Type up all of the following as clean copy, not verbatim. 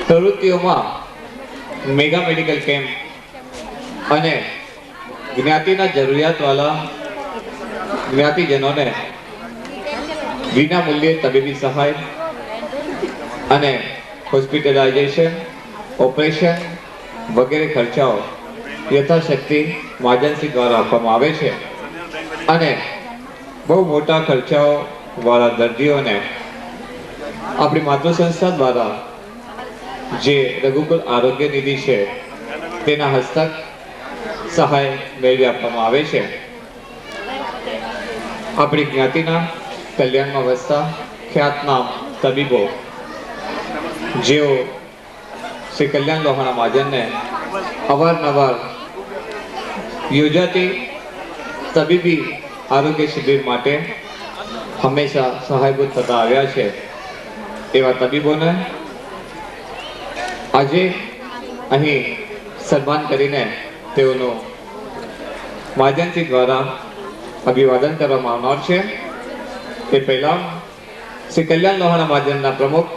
પ્રવૃત્તિઓમાં mega medical camp અને જ્ઞાતિના જરૂરિયાતવાળા જ્ઞાતિજનોને વિના મૂલ્યે તબીબી સહાય અને હોસ્પિટલાઇઝેશન, ઓપરેશન વગેરે ખર્ચાઓ યથાશક્તિ મહાજનસિંહ દ્વારા આપવામાં આવે છે અને બહુ મોટા ખર્ચાઓ વાળા દર્દીઓને આપણી માતૃ સંસ્થા દ્વારા જે રઘુકુલ આરોગ્ય નિધિ છે તેના હસ્તક સહાય મેળવી આપવામાં આવે છે. આપણી જ્ઞાતિના કલ્યાણમાં વસતા ખ્યાતનામ તબીબો જેઓ શ્રી કલ્યાણ લોહાણા મહાજનને અવારનવાર યોજાતી તબીબી આરોગ્ય શિબિર માટે હંમેશા સહાયભૂત થતા આવ્યા છે. એવા તબીબોને આજે અહીં સન્માન કરીને તેઓનું મહાજનસિંહ દ્વારા અભિવાદન કરવામાં આવનાર છે. તે પહેલા શ્રી કલ્યાણ લોહાણા મહાજનના પ્રમુખ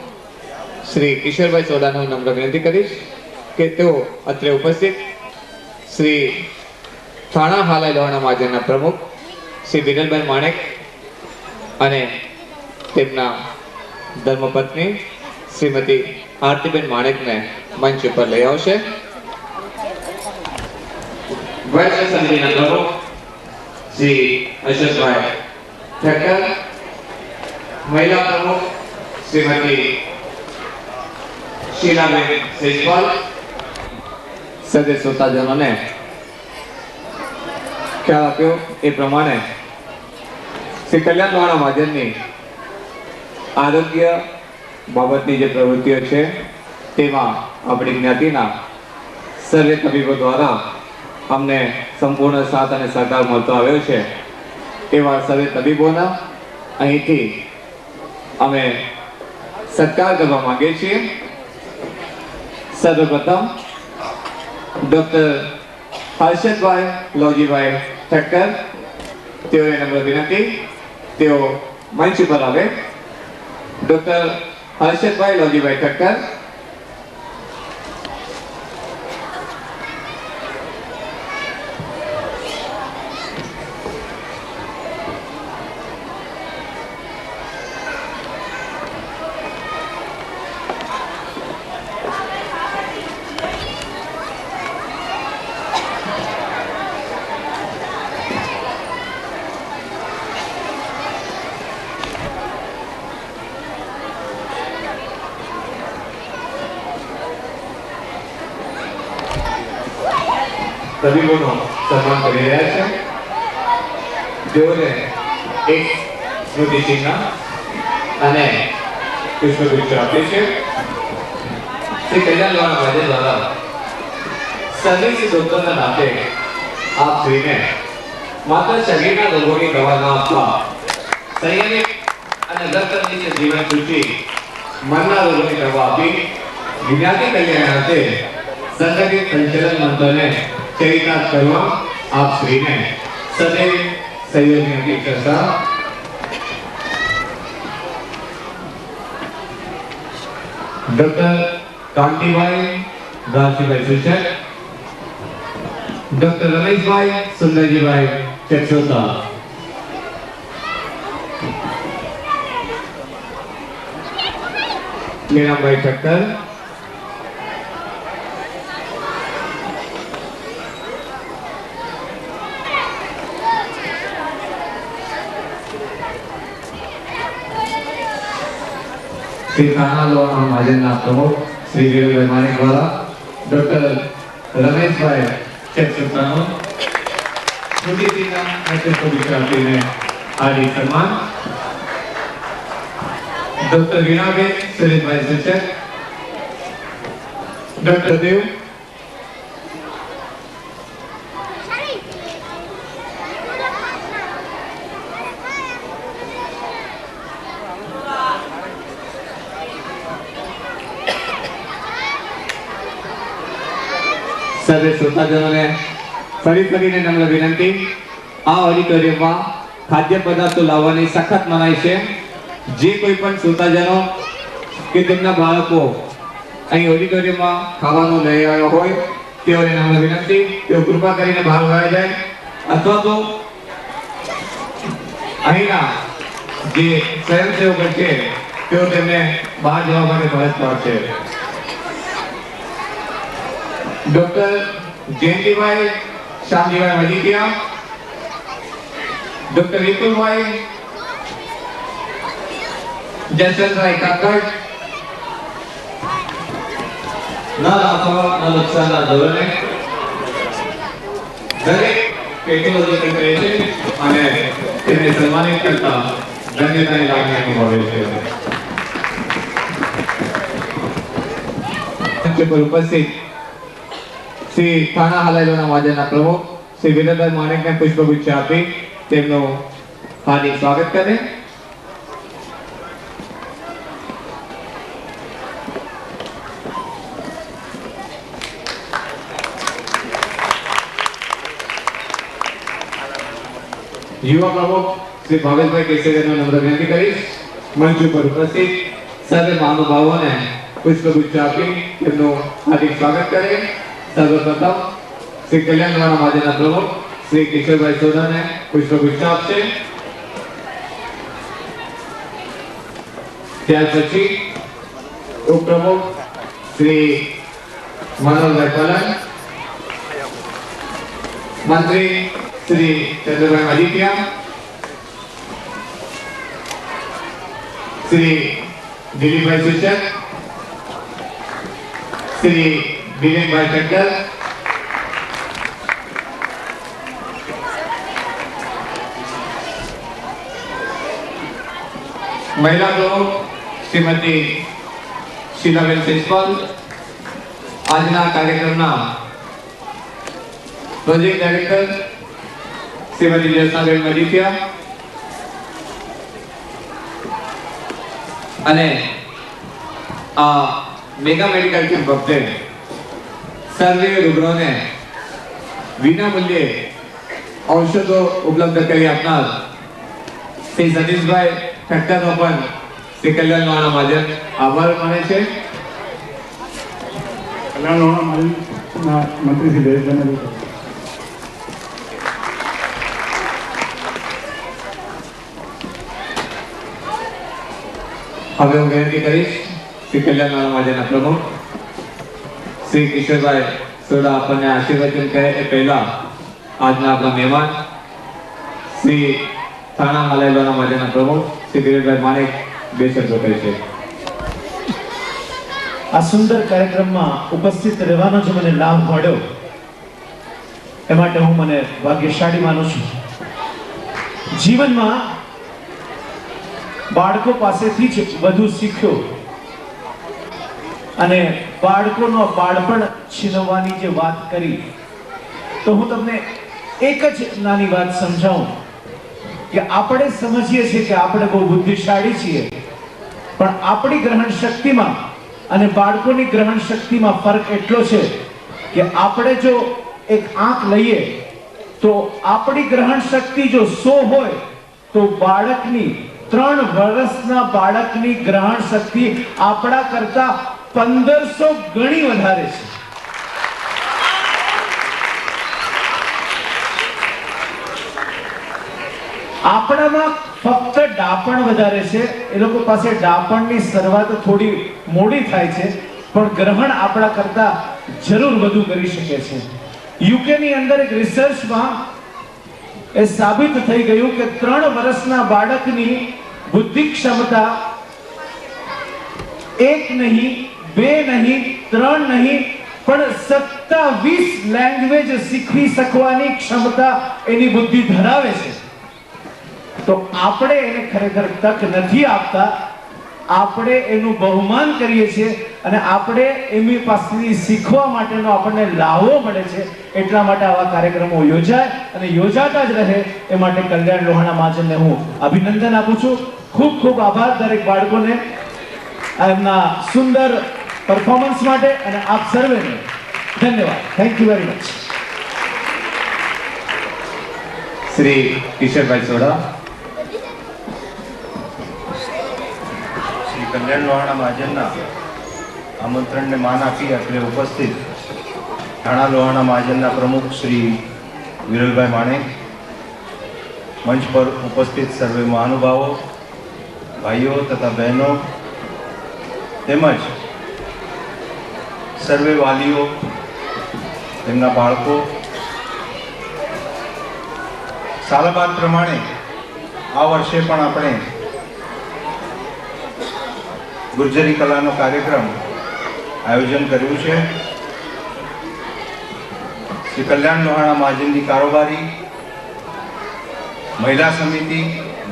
શ્રી કિશોરભાઈ સોડાને હું નમ્ર વિનંતી કરીશ કે તેઓ અત્રે ઉપસ્થિત શ્રી થાણા હાલાઈ લોહાણા મહાજનના પ્રમુખ શ્રી વિરલભાઈ માણેક અને તેમના ધર્મપત્ની શ્રીમતી આરતીબેન માણેકને મંચ ઉપર લઈ આવશે. વૈશ્ય સમિતિના પ્રમુખ શ્રી અશોકભાઈ ઠક્કર, મહિલા પ્રમુખ શ્રીમતી શીલાબેન સેજપાલ, સદે શ્રોતાજનોને ખ્યાલ આપ્યો એ પ્રમાણે શ્રી કલ્યાણ લોહાણા મહાજનની આરોગ્ય બાબતની જે પ્રવૃત્તિઓ છે તેમાં આપણી જ્ઞાતિના સર્વે તબીબો દ્વારા અમને સંપૂર્ણ સાથ અને સહકાર મળતો આવ્યો છે. એવા સર્વે તબીબોના અહીંથી અમે સત્કાર કરવા માંગીએ છીએ. સર્વપ્રથમ ડોક્ટર હર્ષદભાઈ લોજીભાઈ ઠક્કર, તેઓને નમ્ર વિનંતી તેઓ મંચ પર આવે. ડોક્ટર હર્ષદભાઈ લોજીભાઈ ઠક્કર. તબીબોનો સન્માન કરી રહ્યા છે. તેઓને એક સ્મૃતિ ચિહ્ન અને પુષ્પગુચ્છ આપે છે. શ્રી કલ્યાણ લોહાણા મહાજન દ્વારા સર્વિસ ડોક્ટરના નાતે આપ શ્રીને માત્ર શરીરના રોગોની દવા ન આપવા સંયમિત અને દર્દનિષ્ઠ જીવન સૂચી મનના રોગોની દવા આપી જ્ઞાતિ કલ્યાણ અર્થે સંગઠિત સંચલન મંત્રને ચરિતાર્થ કરવા આપ શ્રીને સદૈવ સહયોગની અપેક્ષા. ડોક્ટર કાંતિભાઈ રાશિભાઈ સૂચક, ડોક્ટર રમેશભાઈ સુંદરજીભાઈ ચક્ષોતા, મીરાભાઈ ઠક્કર, श्री थाना लोहाણા મહાજનના પ્રમુખ શ્રી વિરલભાઈ માણેક દ્વારા ડોક્ટર રમેશભાઈ ચક્ષુતાનો સ્મૃતિચિહ્ન અને પુષ્પગુચ્છ આપીને હાર્દિક સન્માન. ડોક્ટર વીણાબેન સુરેશભાઈ સૂચક, ડોક્ટર દેવ, સર્વે શ્રોતાજનોને ફરી ફરીને નમ્ર વિનંતી, આ ઓડિટોરિયમમાં ખાદ્ય પદાર્થો લાવવાની સખત મનાઈ છે. જે કોઈ પણ શ્રોતાજનો કે તેમના બાળકો અહીં ઓડિટોરિયમમાં ખાવાનું લઈ આવ્યો હોય તેઓને નામે વિનંતી તેઓ કૃપા કરીને બહાર વળાઈ જાય અથવા તો અહીંના જે સ્વયંસેવકો છે તેઓ તેમને બહાર જવા માટે ફરજ પાડશે. ડોક્ટર જયંતિભાઈ શ્યામજીભાઈ મજીઠિયા, ડોક્ટર વિપુલભાઈ જસવંતભાઈ કાકડ, ના રાખવા ના નુકસાનના ધોરણે દરેક પેટોલોજી કરે છે અને તેમને સન્માનિત કરતા ધન્યતાની લાગણી અનુભવે છે. પર ઉપસ્થિત શ્રી થાણા હલાઈલોના મહાજનના પ્રમુખ શ્રી વિરેન્દ્ર માણેકને પુષ્પગુચ્છ આપી તેમનું હાર્દિક સ્વાગત કરે. युवा प्रमुख श्री भावेशभाई केसरियाનો નમ્ર વિનંતી કરીશ મંચ ઉપર ઉપસ્થિત સર્વે મહાનુભાવોને પુષ્પગુચ્છ આપી તેમનું હાર્દિક સ્વાગત કરે. સર્વપ્રથમ શ્રી કલ્યાણવાળા મહાજનના પ્રમુખ શ્રી કિશોરભાઈ સોઢાને પુષ્પગુચ્છ આપશે. ત્યાર પછી ઉપપ્રમુખ શ્રી મનોહરભાઈ પલન, મંત્રી श्री चंद्रभाई मजीठिया, श्री दिलीपभाई सूचक, श्री वीरेनभाई टंडल, महिला प्रमुख श्रीमती शीलाबेन सेजपाल, આજના કાર્યક્રમના પ્રોજેક્ટ ડાયરેક્ટર श्रीमती जसनाबेन मजीठिया અને આ મેગા મેડિકલ કેમ્પ વખતે સર્વે રૂગ્ણોને વિના મૂલ્યે ઔષધો ઉપલબ્ધ કરી આપનાર શ્રી સતીશભાઈ ઠક્કરનો પણ શ્રી કલ્યાણવાળા મહાજન આભાર માને છે. કલ્યાણવાળા મહાજનના મંત્રી શ્રી દેશભાઈ હવે હું વિનંતી કરીશ શ્રી કલ્યાણવાળા મહાજનના પ્રમુખ શ્રી કિશોરભાઈ સોઢા આપણને આશીર્વચન કહે એ પહેલા આજના આપણા મહેમાન શ્રી થાણા હલાઈલોના મહાજનના પ્રમુખ શ્રી વિરેન્દ્રભાઈ માણેક બે શબ્દો કહે છે. આ સુંદર કાર્યક્રમમાં ઉપસ્થિત રહેવાનો જે મને લાભ મળ્યો એ માટે હું મને ભાગ્યશાળી માનું છું. જીવનમાં બાળકો પાસેથી જ વધુ શીખ્યો અને બાળકોનો બાળપણ છીનવવાની જે વાત કરી તો હું તમને એક જ નાની વાત સમજાવું કે આપણે સમજીએ છીએ કે આપણે બહુ બુદ્ધિશાળી છીએ, પણ આપણી ગ્રહણ શક્તિમાં અને બાળકોની ગ્રહણ શક્તિમાં ફરક એટલો છે કે આપણે જો એક આંખ લઈએ તો આપણી ગ્રહણ શક્તિ જો 100 હોય તો બાળકની 3 વર્ષના બાળકની ગ્રહણ શક્તિ આપણા કરતા 1500 ગણી વધારે છે. આપણામાં ફક્ત ડાપણ વધારે છે, એ લોકો પાસે ડાપણની શરૂઆત થોડી મોડી થાય છે, પણ ગ્રહણ આપણા કરતા જરૂર વધુ કરી શકે છે. યુકે ની અંદર એક રિસર્ચમાં એ સાબિત થઈ ગયું કે 3 વર્ષના બાળકની બુદ્ધિ ક્ષમતા 1 નહીં 2 નહીં 3 નહીં પણ 27 લેંગ્વેજ શીખવી શકવાની ક્ષમતા એની બુદ્ધિ ધરાવે છે. તો આપણે એને ખરેખર તક નથી આપતા, આપણે એનું બહુમાન કરીએ છીએ અને આપણે એમની પાસેથી શીખવા માટેનો આપણને લાવો મળે છે. એટલા માટે આવા કાર્યક્રમો યોજાય અને યોજાતા જ રહે એ માટે કલ્યાણ લોહાણા મહાજનને હું અભિનંદન આપું છું. ખૂબ ખૂબ આભાર દરેક બાળકોને એમના સુંદર પરફોર્મન્સ માટે અને આપ સર્વેને ધન્યવાદ. Thank you very much. Shri Kishorbhai Sodha. Kalyan Lohana મહાજનના આમંત્રણને માન આપી અત્રે ઉપસ્થિત થાણા લોહાણા મહાજનના પ્રમુખ શ્રી વિરલભાઈ માણેક, મંચ પર ઉપસ્થિત સર્વે મહાનુભાવો, ભાઈઓ તથા બહેનો તેમજ સર્વે વાલીઓ, તેમના બાળકો, સાલબાદ પ્રમાણે આ વર્ષે પણ આપણે ગુર્જરી કલાનો કાર્યક્રમ આયોજન કર્યું છે. શ્રી કલ્યાણ લોહાણા મહાજનની કારોબારી, મહિલા સમિતિ,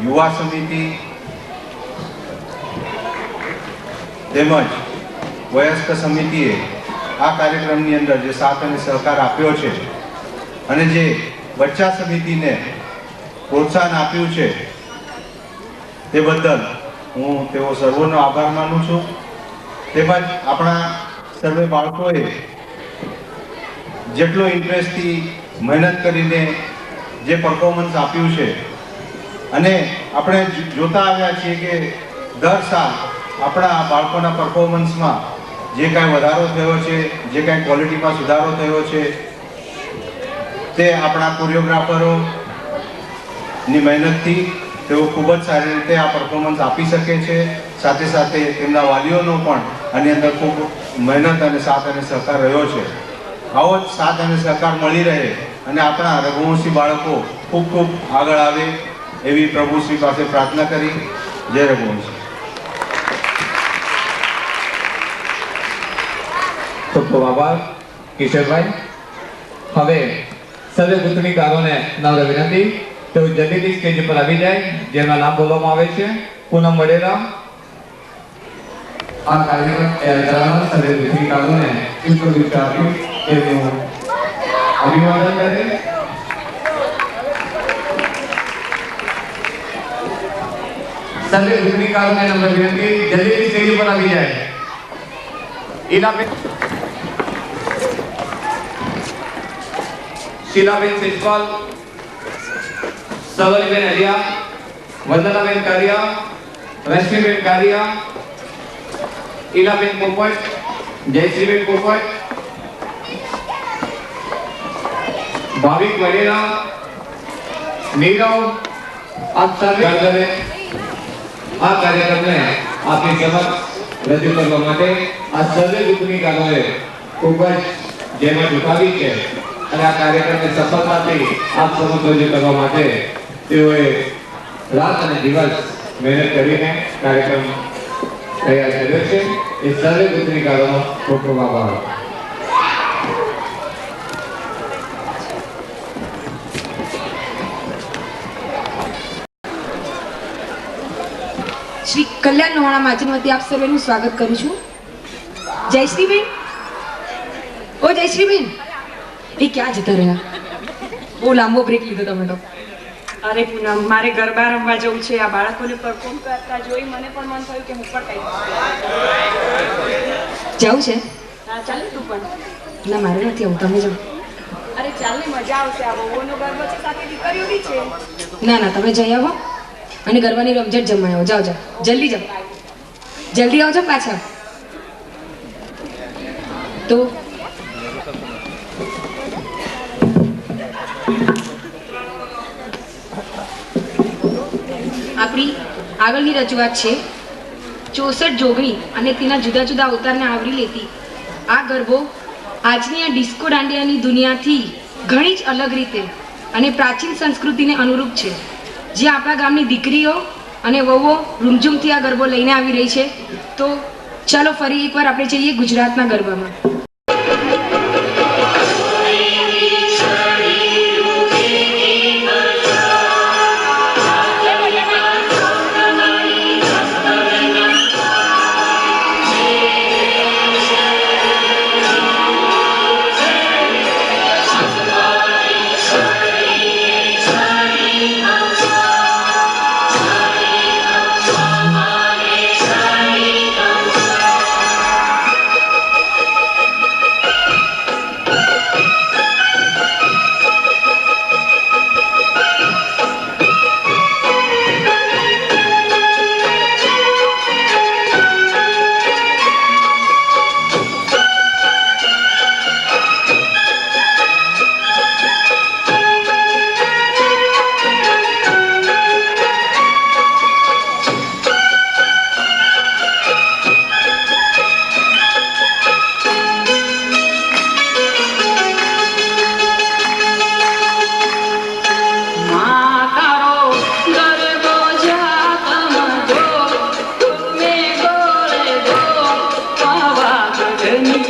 યુવા સમિતિ તેમજ વયસ્ક સમિતિએ આ કાર્યક્રમની અંદર જે સાથ અને સહકાર આપ્યો છે અને જે બચ્ચા સમિતિને પ્રોત્સાહન આપ્યું છે તે બદલ હું તેઓ સર્વોનો આભાર માનું છું. તેમજ આપણા સર્વે બાળકોએ જેટલો ઇન્ટરેસ્ટથી મહેનત કરીને જે પરફોર્મન્સ આપ્યું છે અને આપણે જોતા આવ્યા છીએ કે દર સાલ આપણા બાળકોના પરફોર્મન્સમાં જે કાંઈ વધારો થયો છે, જે કાંઈ ક્વોલિટીમાં સુધારો થયો છે તે આપણા કોરિયોગ્રાફરોની મહેનતથી તેઓ ખૂબ જ સારી રીતે આ પરફોર્મન્સ આપી શકે છે. સાથે સાથે તેમના વાલીઓનો પણ આની અંદર ખૂબ મહેનત અને સાથ અને સહકાર રહ્યો છે. આવો જ સાથ અને સહકાર મળી રહે અને આપણા રઘુવંશી બાળકો ખૂબ ખૂબ આગળ આવે એવી પ્રભુશ્રી પાસે પ્રાર્થના કરી. જય રઘુવંશી. ખૂબ ખૂબ આભાર કિશોરભાઈ. હવે સર્વે ગુંથણીકારોને નમ્ર વિનંતી તેઓ જલ્દીથી સ્ટેજ પર આવી જાય, જેમના નામ બોલવામાં આવે છે. પૂનમ વડેરા. આ કાર્યક્રમ સર્વે ગુંથણીકારોને પુષ્પગુચ્છ આપી તેમનું અભિવાદન કરે. સર્વે ગુંથણીકારોને નમ્ર વિનંતી જલ્દીથી સ્ટેજ પર આવી જાય. ઈલાબેન, શીલાબેન સિજપાલ, સવલીબેન અલિયા, વંદનાબેન કારિયા, રશ્મિબેન કારિયા, ઈલાબેન પોપટ, જયશ્રીબેન પોપટ, ભાવિક વડેરા, નીરવ, આ સર્વે આ કાર્યક્રમને આપની સમક્ષ રજૂ કરવા માટે આ સર્વે ગુંથણીકારોએ ખૂબ જ જેમાં ઝુકાવી છે અને આ કાર્યક્રમને સફળતાથી આપ સમક્ષ રજૂ કરવા માટે તેઓએ રાત અને દિવસ મહેનત કરીને કાર્યક્રમ તૈયાર કર્યો છે. એ સર્વે ગુંથણીકારોનો ખૂબ ખૂબ આભાર. શ્રી કલ્યાણ લોહાણા મહાજન વતી આપ સર્વેનું સ્વાગત કરું છું. જયશ્રીબેન, ઓ જયશ્રીબેન, એ ક્યાં જતા રહ્યા? બહુ લાંબો બ્રેક લીધો તમે તો. અરે પૂનમ, મારે ગરબા રમવા જવું છે. આ બાળકોને પરફોર્મ કરતા જોઈ મને પણ મન થયું કે હું પણ કંઈક જવું છે? હા, ચાલ તું પણ. ના, મારે નથી આવું, તમે જાઓ. અરે ચાલ ને, મજા આવશે. આ બહુનો ગરબો છે, સાથે દીકરીઓ બી છે. ના ના, તમે જઈ આવો અને ગરબાની રમઝટ જમાઈ આવો. જાઓ જાઓ, જલ્દી જાઓ, જલ્દી આવજો પાછા. તો આપણી આગળની રજૂઆત છે 64 જોગણી અને તેના જુદા જુદા અવતારને આવરી લેતી આ ગરબો આજની આ ડિસ્કો દાંડિયાની દુનિયાથી ઘણી જ અલગ રીતે અને પ્રાચીન સંસ્કૃતિને અનુરૂપ છે. જે આપણા ગામની દીકરીઓ અને વહુઓ રૂમઝૂમથી આ ગરબો લઈને આવી રહી છે. તો ચાલો ફરી એકવાર આપણે જઈએ ગુજરાતના ગરબામાં. મારે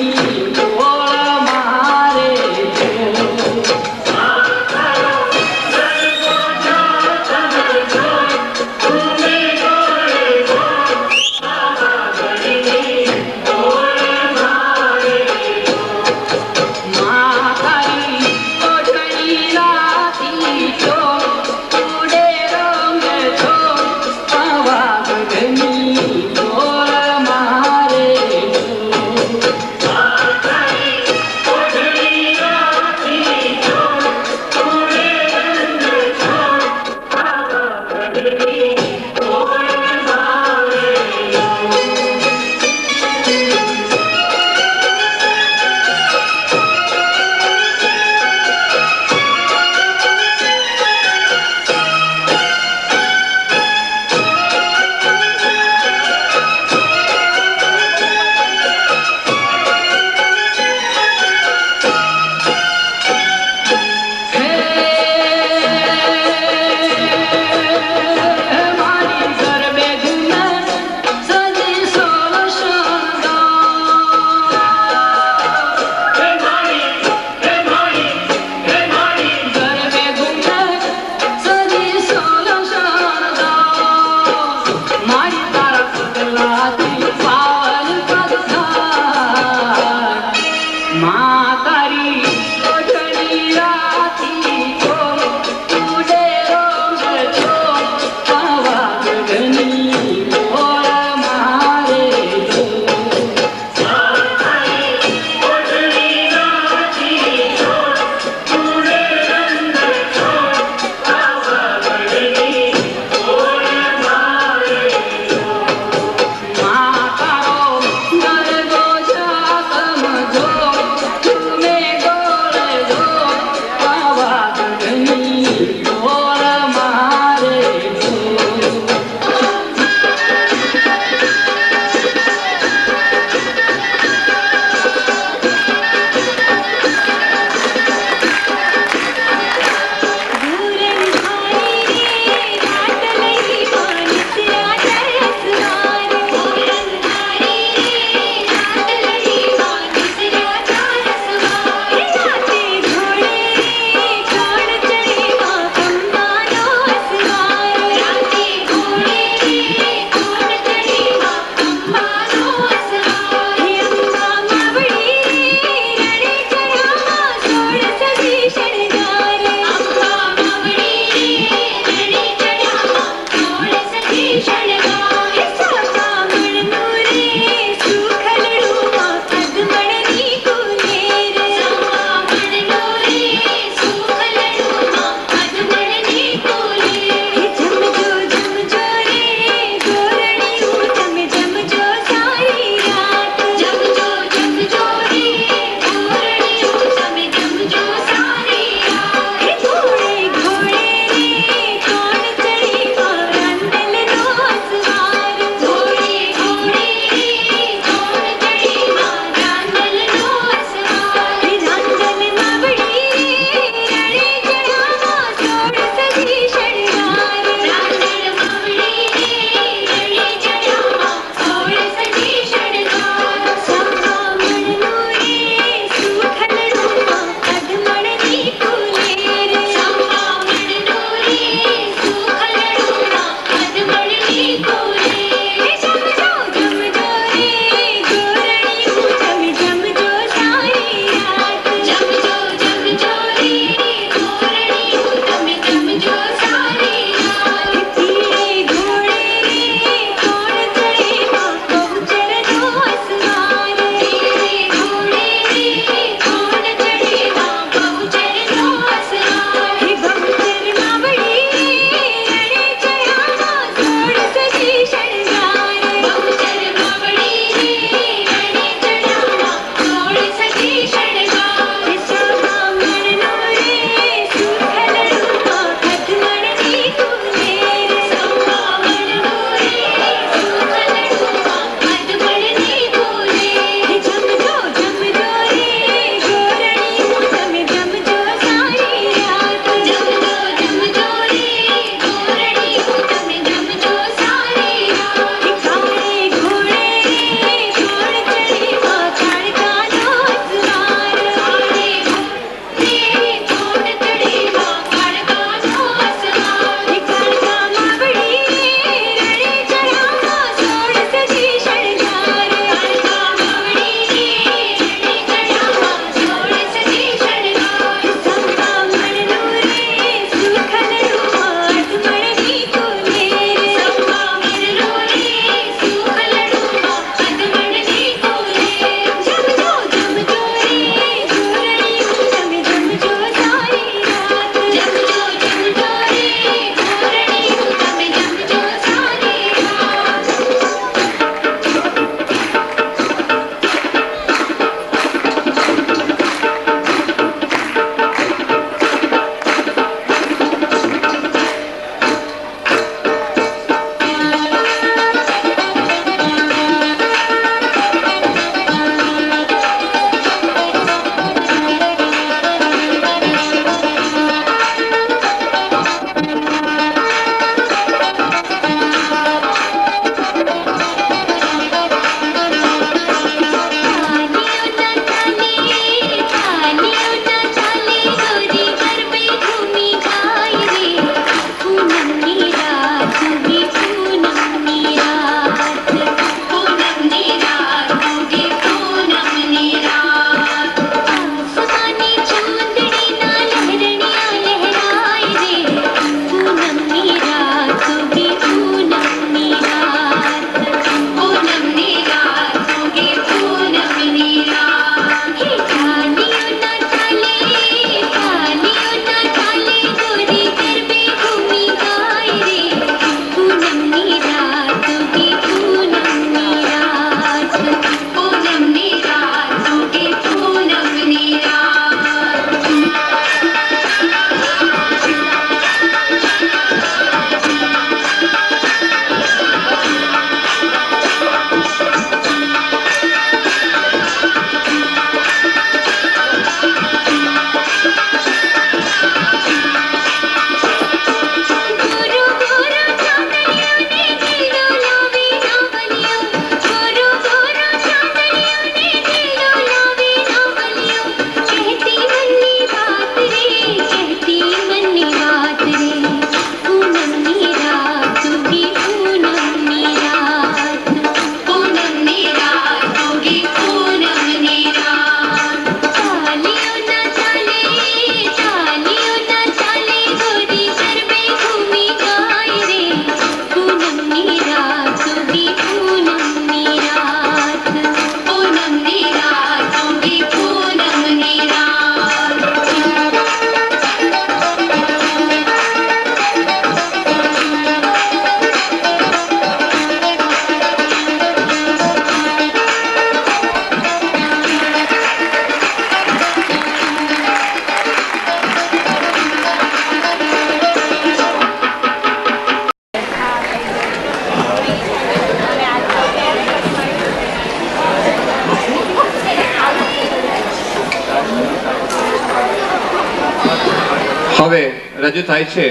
હવે રજૂ થાય છે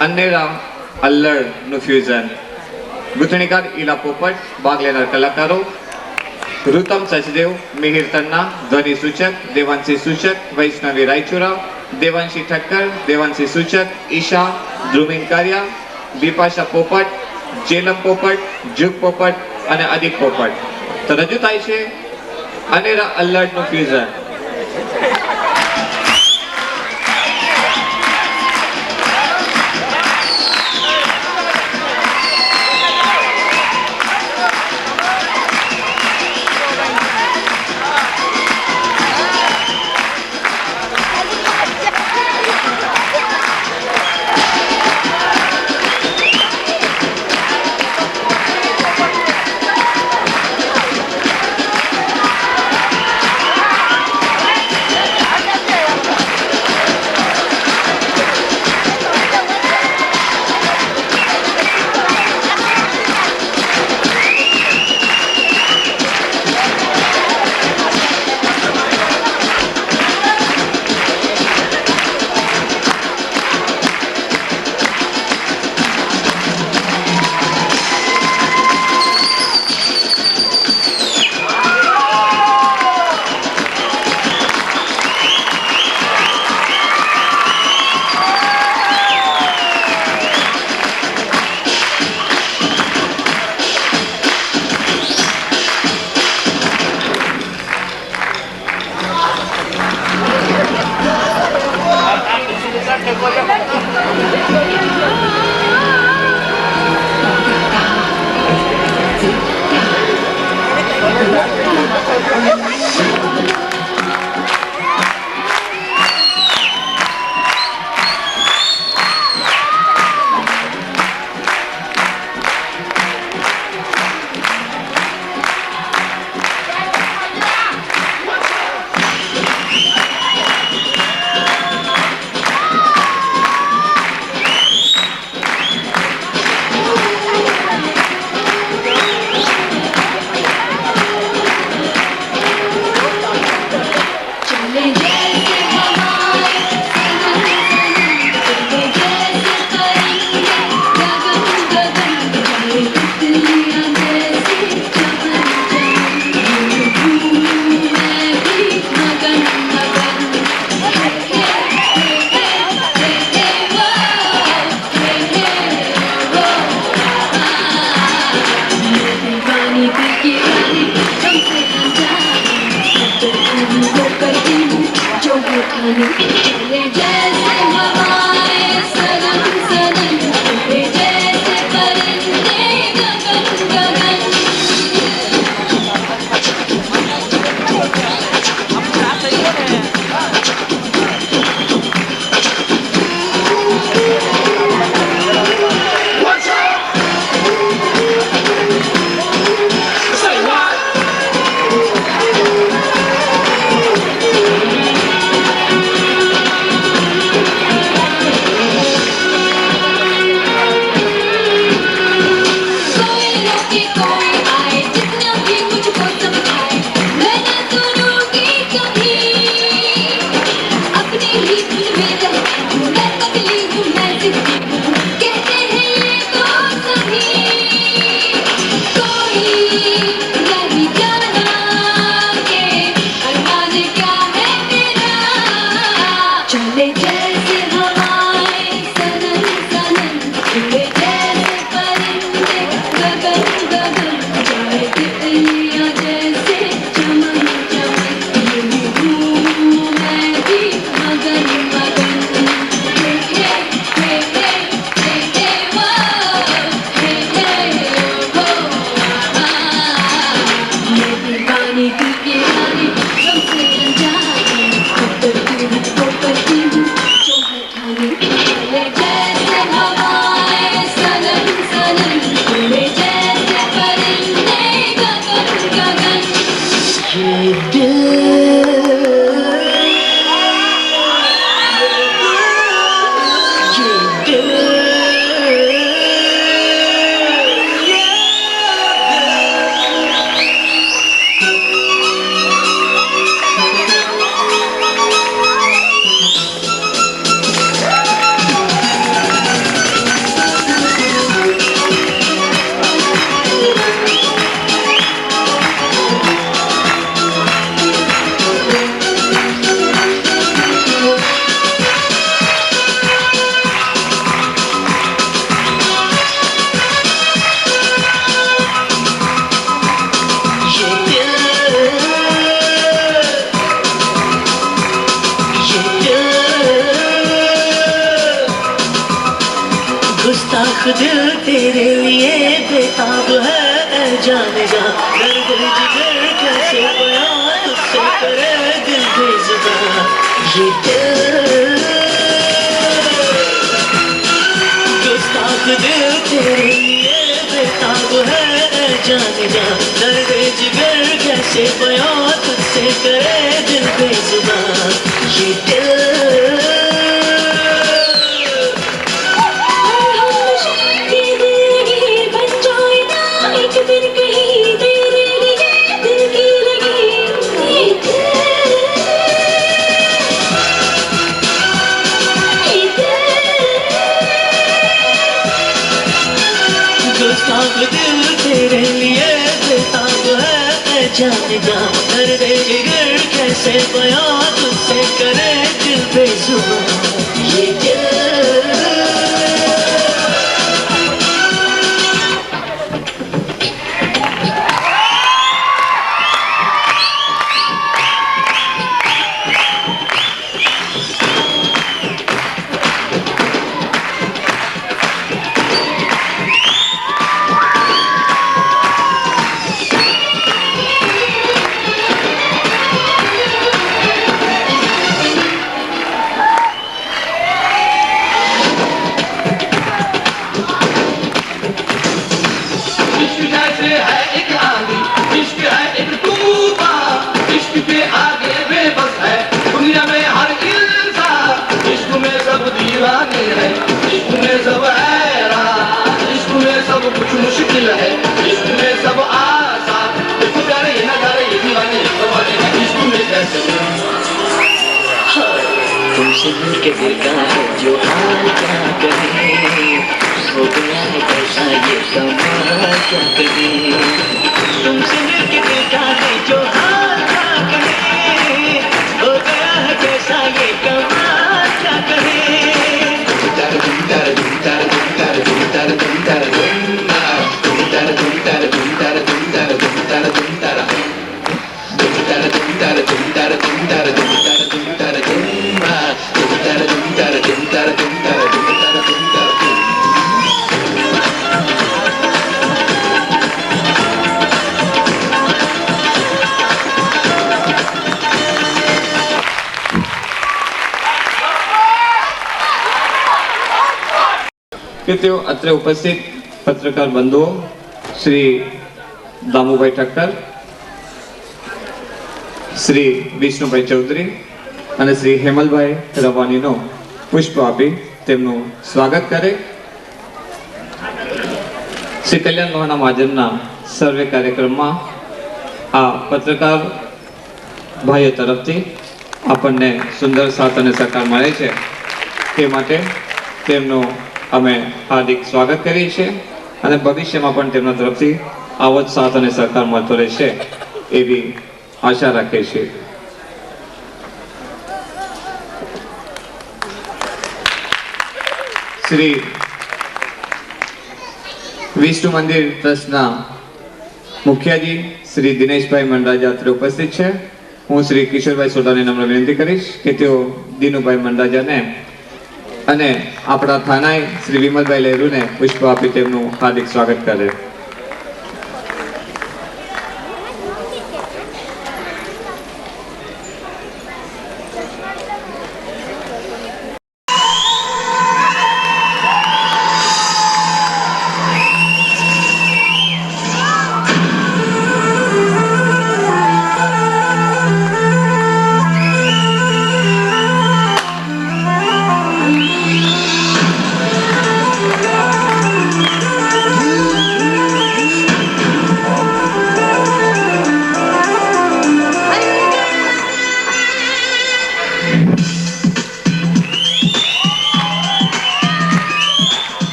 અનેરા અલ્લડનું ફ્યુઝન. ગૂંથણીકાર ઈલા પોપટ, ભાગ લેનાર કલાકારો ઋતમ સચદેવ, મિહિર તન્ના, ધ્વનિ સૂચક દેવાંશી સૂચક, વૈષ્ણવી રાયચુરા, દેવાંશી ઠક્કર, દેવાંશી સૂચક, ઈશા, ધ્રુમિન કારિયા, બિપાશા પોપટ, જેલમ પોપટ, જુગ પોપટ અને અદિપ પોપટ. તો રજૂ થાય છે અનેરા અલ્લડનું ફ્યુઝન. दिल तेरे लिए बेताब है ऐ जाने जा, दर्द जिगर कैसे बयां तुझसे करे दिल बेजुबां। ये दिल गुस्ताख दिल तेरे लिए बेताब है ऐ जाने जा, दर्द जिगर कैसे बयां तुझसे करे दिल बेजुबां। ये दिल दिल तेरे लिए बेताब है ऐ जाने जा, दर्द जिगर कैसे बयां तुझसे करे दिल बेजुबां। ये दिल कुछ मुश्किल है, इसमें सब आसान, इसको प्यारे ये ना प्यारे ये दीवाने दीवाने हैं, इसमें कैसे तुमसे मिलके दिल का है जो हाल क्या कहे, हो गया है कैसा ये कमाल क्या कहे। तुमसे मिलके दिल का है जो हाल क्या कहे, हो गया है कैसा ये कमाल क्या कहे। કે તેઓ અત્રે ઉપસ્થિત પત્રકાર બંધુઓ શ્રી દામુભાઈ ઠક્કર, શ્રી વિષ્ણુભાઈ ચૌધરી અને શ્રી હેમલભાઈ રવાનીનો પુષ્પ આપી તેમનું સ્વાગત કરે. શ્રી કલ્યાણ લોહાણા મહાજનના સર્વે કાર્યક્રમમાં આ પત્રકાર ભાઈઓ તરફથી આપણને સુંદર સાથ અને સહકાર મળે છે તે માટે તેમનું અમે હાર્દિક સ્વાગત કરીએ છીએ અને ભવિષ્યમાં પણ તેમના તરફથી આવો જ સાથ અને સહકાર મળતો રહેશે એવી આશા રાખીએ છીએ. શ્રી વિષ્ણુ મંદિર ટ્રસ્ટના મુખિયાજી શ્રી દિનેશભાઈ મંડરાજા અત્રે ઉપસ્થિત છે. હું શ્રી કિશોરભાઈ સોઢાને નમ્ર વિનંતી કરીશ કે તેઓ દિનુભાઈ મંડરાજાને અને આપણા થાનાએ શ્રી વિમલભાઈ લહેરુને પુષ્પ આપી તેમનું હાર્દિક સ્વાગત કરે.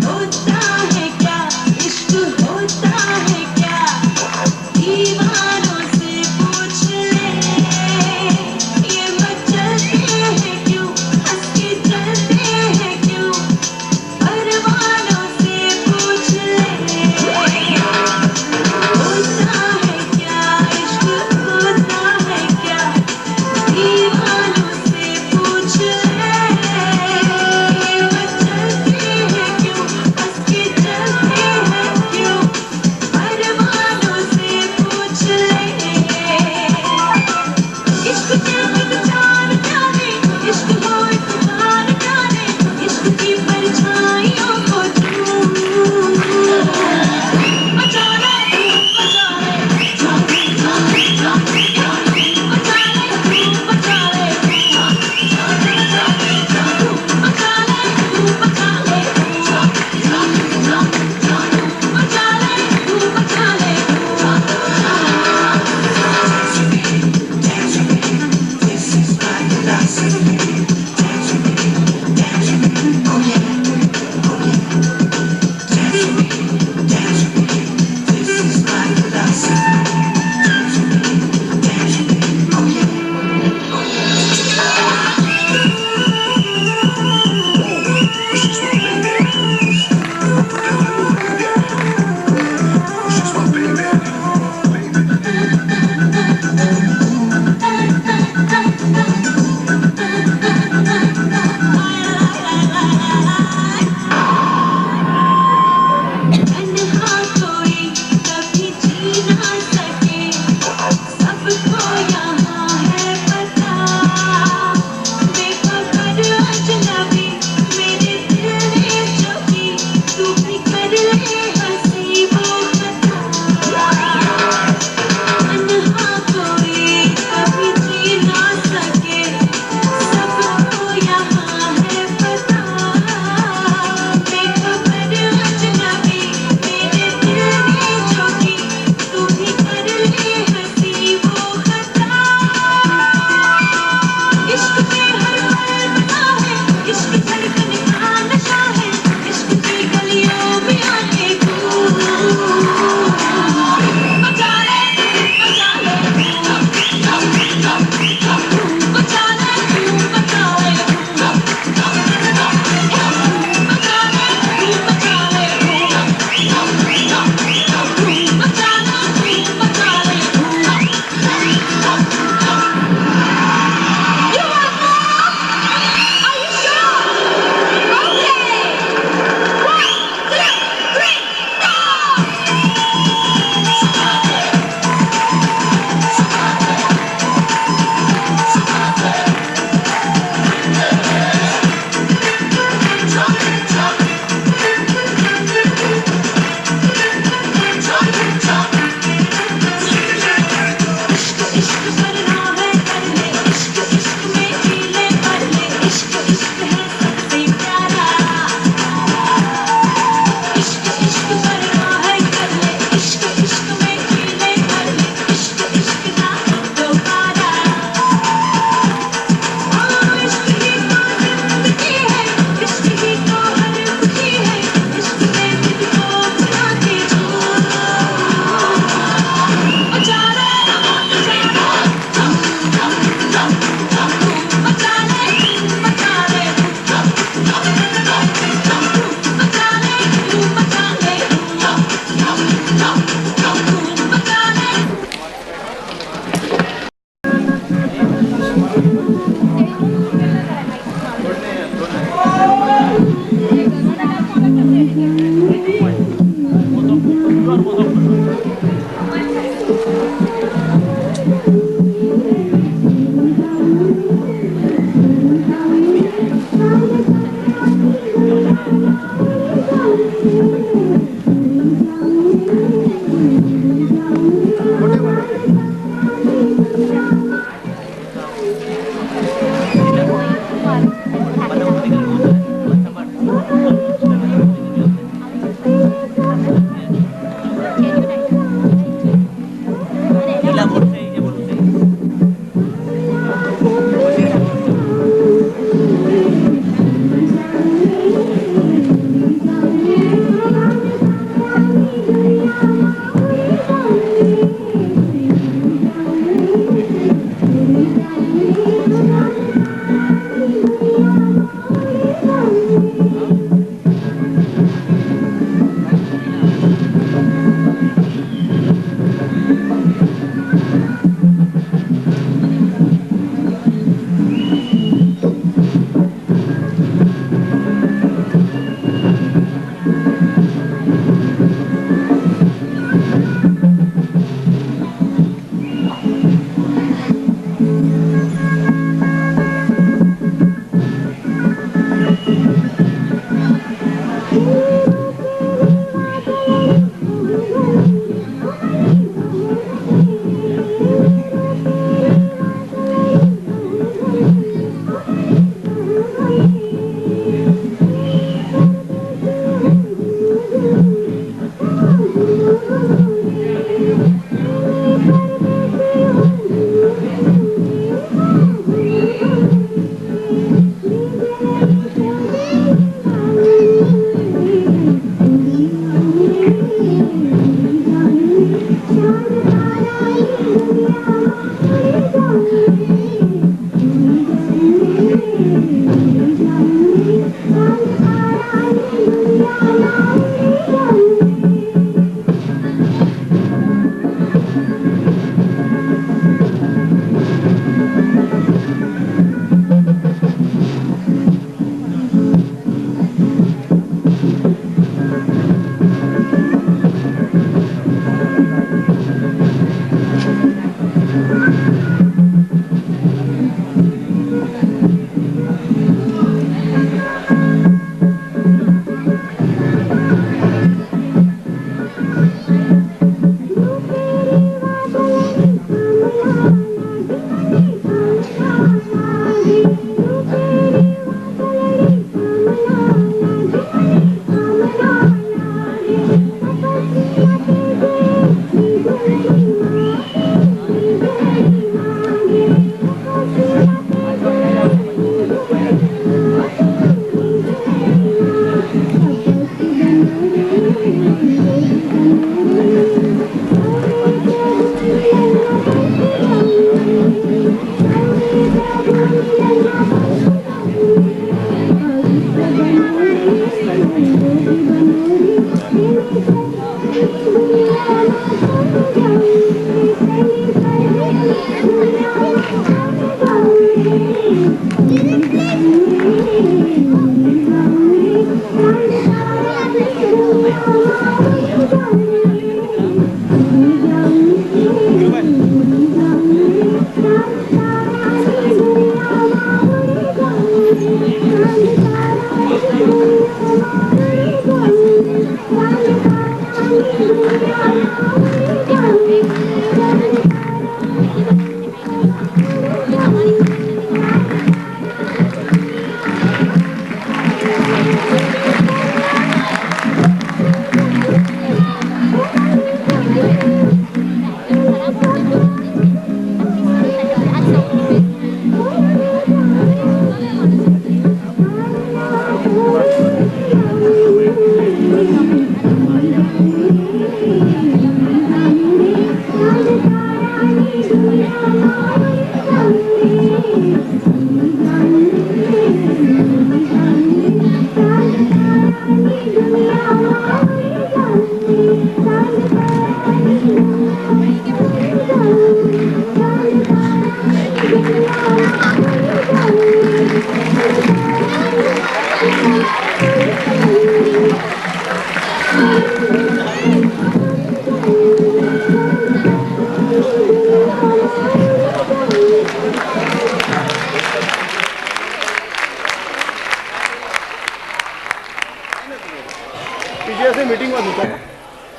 होता है क्या इश्क होता है क्या दीवानों से पूछ ले ये मचलते हैं क्यों हंस के चलते हैं क्यों परवानों से पूछ ले होता है क्या इश्क होता है क्या दीवानों से पूछ ले ये मचलते हैं क्यों हंस के चलते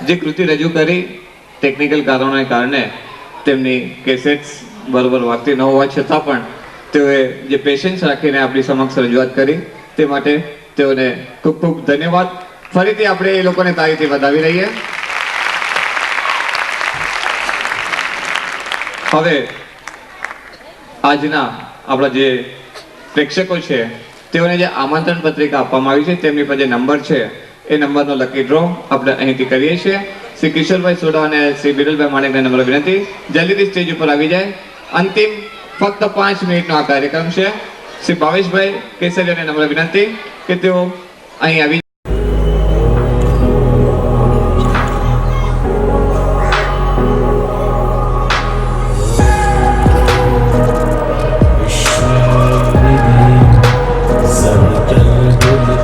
જે કૃતિ રજૂ કરી ટેકનિકલ કારણોને કારણે તેમની કેસેટ્સ બરોબર વાગતી ન હોવા છતાં પણ તેઓએ જે પેશન્સ રાખીને આપણી સમક્ષ રજૂઆત કરી તે માટે તેઓને ખૂબ ખૂબ ધન્યવાદ. ફરીથી આપણે એ લોકોને તારીથી વધાવી રહીએ. હવે આજના આપણા જે પ્રેક્ષકો છે તેઓને જે આમંત્રણ પત્રિકા આપવામાં આવી છે તેમની પર જે નંબર છે એ નંબરનો લકી ડ્રો આપણે અહીંથી કરીએ છીએ. શ્રી કિશોરભાઈ સોઢા અને શ્રી બિરલભાઈ માણેકને નમ્ર વિનંતી જલ્દીથી સ્ટેજ ઉપર આવી જાય. અંતિમ ફક્ત 5 મિનિટનો આ કાર્યક્રમ છે. શ્રી ભાવેશભાઈ કેસરીયાને નમ્ર વિનંતી કે તેઓ અહીં આવી